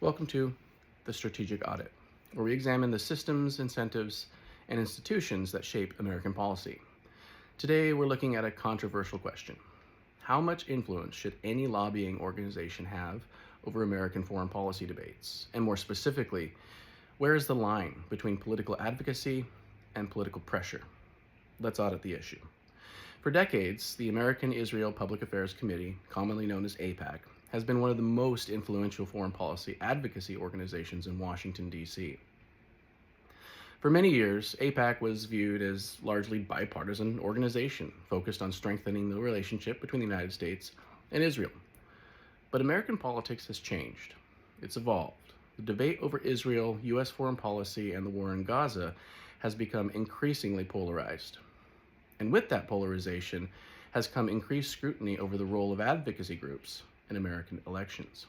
Welcome to the Strategic Audit, where we examine the systems, incentives, and institutions that shape American policy. Today, we're looking at a controversial question. How much influence should any lobbying organization have over American foreign policy debates? And more specifically, where is the line between political advocacy and political pressure? Let's audit the issue. For decades, the American Israel Public Affairs Committee, commonly known as AIPAC, has been one of the most influential foreign policy advocacy organizations in Washington, D.C. For many years, AIPAC was viewed as largely bipartisan organization focused on strengthening the relationship between the United States and Israel. But American politics has changed. It's evolved. The debate over Israel, U.S. foreign policy, and the war in Gaza has become increasingly polarized. And with that polarization has come increased scrutiny over the role of advocacy groups in American elections.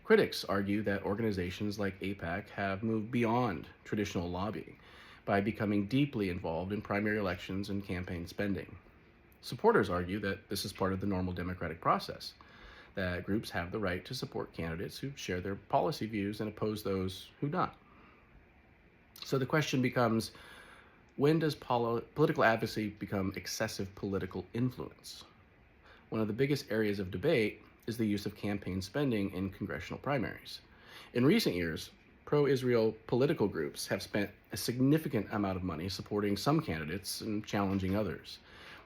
Critics argue that organizations like AIPAC have moved beyond traditional lobbying by becoming deeply involved in primary elections and campaign spending. Supporters argue that this is part of the normal democratic process, that groups have the right to support candidates who share their policy views and oppose those who don't. So the question becomes, when does political advocacy become excessive political influence? One of the biggest areas of debate is the use of campaign spending in congressional primaries. In recent years, pro-Israel political groups have spent a significant amount of money supporting some candidates and challenging others.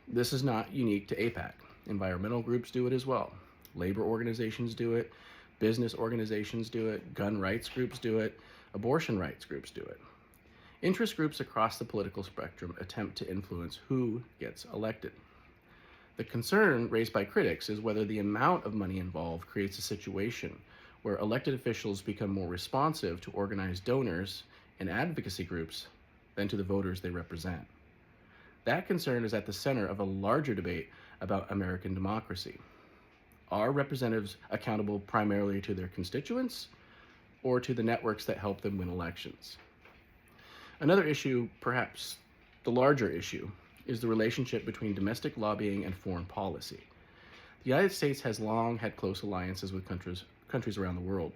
This is not unique to AIPAC. Environmental groups do it as well. Labor organizations do it. Business organizations do it. Gun rights groups do it. Abortion rights groups do it. Interest groups across the political spectrum attempt to influence who gets elected. The concern raised by critics is whether the amount of money involved creates a situation where elected officials become more responsive to organized donors and advocacy groups than to the voters they represent. That concern is at the center of a larger debate about American democracy. Are representatives accountable primarily to their constituents or to the networks that help them win elections? Another issue, perhaps the larger issue, is the relationship between domestic lobbying and foreign policy. The United States has long had close alliances with countries around the world.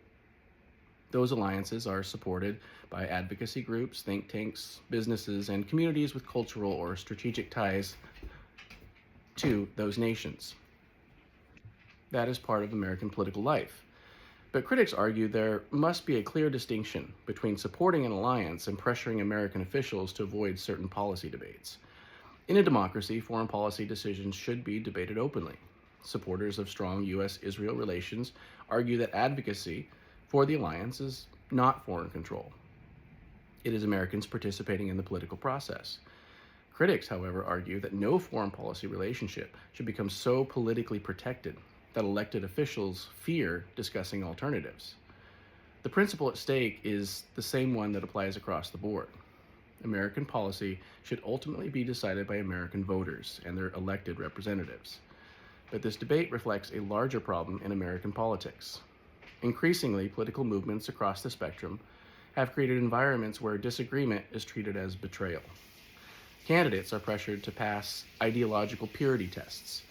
Those alliances are supported by advocacy groups, think tanks, businesses, and communities with cultural or strategic ties to those nations. That is part of American political life. But critics argue there must be a clear distinction between supporting an alliance and pressuring American officials to avoid certain policy debates. In a democracy, foreign policy decisions should be debated openly. Supporters of strong U.S.-Israel relations argue that advocacy for the alliance is not foreign control. It is Americans participating in the political process. Critics, however, argue that no foreign policy relationship should become so politically protected that elected officials fear discussing alternatives. The principle at stake is the same one that applies across the board. American policy should ultimately be decided by American voters and their elected representatives. But this debate reflects a larger problem in American politics. Increasingly, political movements across the spectrum have created environments where disagreement is treated as betrayal. Candidates are pressured to pass ideological purity tests.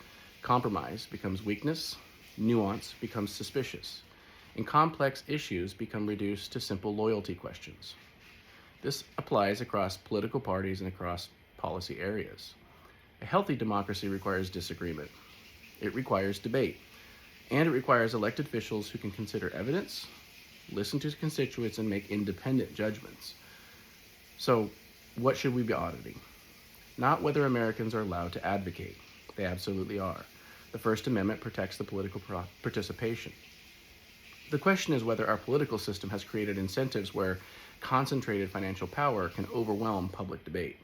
Compromise becomes weakness, nuance becomes suspicious, and complex issues become reduced to simple loyalty questions. This applies across political parties and across policy areas. A healthy democracy requires disagreement. It requires debate. And it requires elected officials who can consider evidence, listen to constituents, and make independent judgments. So, what should we be auditing? Not whether Americans are allowed to advocate. They absolutely are. The First Amendment protects the political participation. The question is whether our political system has created incentives where concentrated financial power can overwhelm public debate.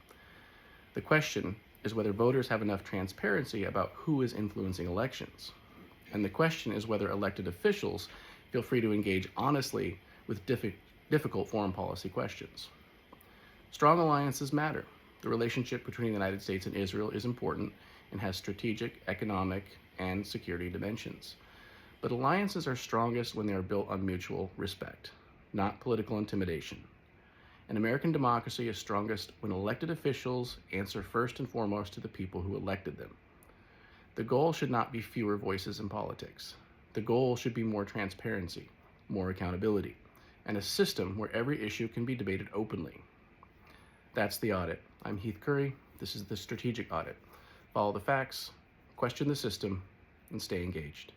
The question is whether voters have enough transparency about who is influencing elections. And the question is whether elected officials feel free to engage honestly with difficult foreign policy questions. Strong alliances matter. The relationship between the United States and Israel is important and has strategic, economic, and security dimensions. But alliances are strongest when they are built on mutual respect, not political intimidation. An American democracy is strongest when elected officials answer first and foremost to the people who elected them. The goal should not be fewer voices in politics. The goal should be more transparency, more accountability, and a system where every issue can be debated openly. That's the audit. I'm Heath Curry. This is the strategic audit. Follow the facts, question the system, and stay engaged.